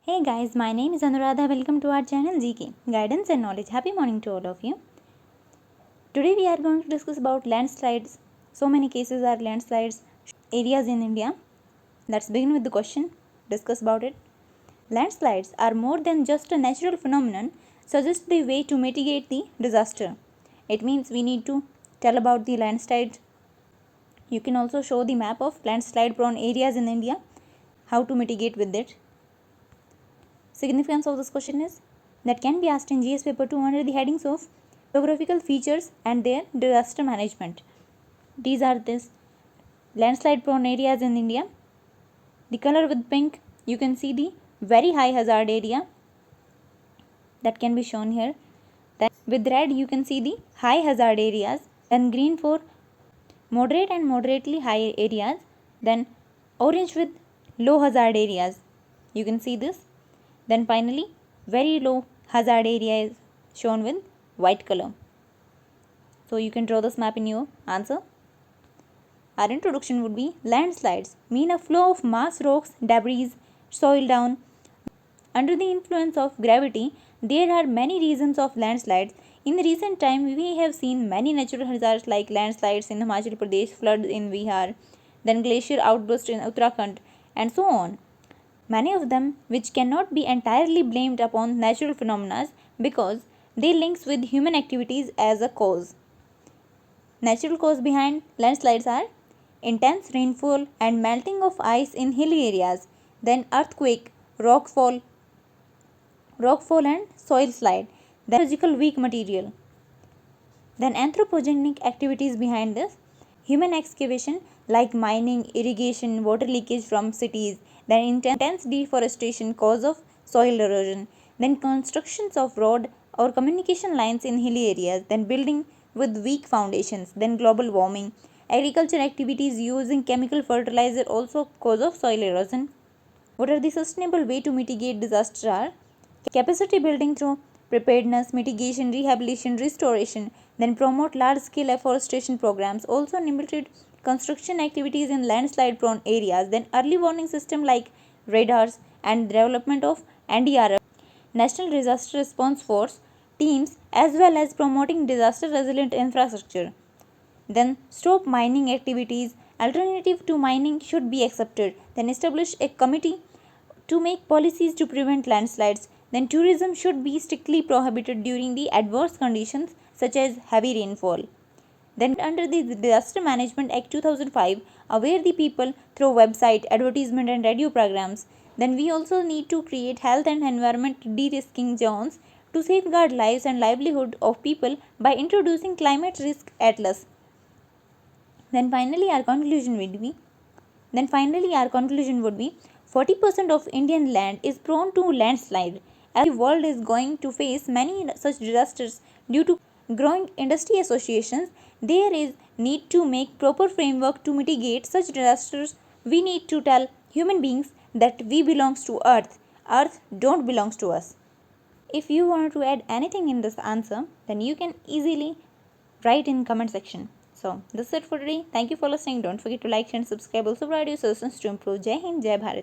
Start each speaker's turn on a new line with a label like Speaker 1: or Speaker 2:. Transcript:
Speaker 1: Hey guys, my name is Anuradha. Welcome to our channel GK Guidance and Knowledge. Happy morning to all of you. Today we are going to discuss about landslides. So many cases are landslides areas in India. Let's begin with the question. Discuss about it. Landslides are more than just a natural phenomenon. Suggest the way to mitigate the disaster. It means we need to tell about the landslides. You can also show the map of landslide prone areas in India. How to mitigate with it. Significance of this question is that can be asked in GS paper 2 under the headings of geographical features and their disaster management. These are this landslide prone areas in India. The color with pink, you can see the very high hazard area that can be shown here. Then with red you can see the high hazard areas, then green for moderate and moderately high areas, then orange with low hazard areas. You can see this. Then finally, very low hazard area is shown with white color. So you can draw this map in your answer. Our introduction would be landslides mean a flow of mass rocks, debris, soil down. Under the influence of gravity, there are many reasons of landslides. In recent time, we have seen many natural hazards like landslides in Himachal Pradesh, floods in Bihar, then glacier outburst in Uttarakhand, and so on. Many of them which cannot be entirely blamed upon natural phenomena because they links with human activities as a cause. Natural cause behind landslides are intense rainfall and melting of ice in hilly areas, then earthquake, rockfall and soil slide, then geological weak material. Then anthropogenic activities behind this, human excavation like mining, irrigation, water leakage from cities, then intense deforestation cause of soil erosion, then constructions of road or communication lines in hilly areas, then building with weak foundations, then global warming, agriculture activities using chemical fertilizer also cause of soil erosion. What are the sustainable way to mitigate disaster are capacity building through preparedness, mitigation, rehabilitation, restoration, then promote large-scale afforestation programs, also limited construction activities in landslide-prone areas, then early warning system like radars and development of NDRF, National Disaster Response Force teams, as well as promoting disaster-resilient infrastructure. Then stop mining activities, alternative to mining should be accepted, then establish a committee to make policies to prevent landslides. Then tourism should be strictly prohibited during the adverse conditions such as heavy rainfall. Then under the Disaster Management Act 2005, aware the people through website, advertisement and radio programs. Then we also need to create health and environment de-risking zones to safeguard lives and livelihood of people by introducing climate risk atlas. Then finally our conclusion would be 40% of Indian land is prone to landslide. As the world is going to face many such disasters due to growing industry associations, there is need to make proper framework to mitigate such disasters. We need to tell human beings that we belongs to earth. Earth don't belongs to us. If you want to add anything in this answer, then you can easily write in comment section. So this is it for today. Thank you for listening. Don't forget to like, share and subscribe. Also provide your suggestions to improve. Jai Hind, Jai Bharat.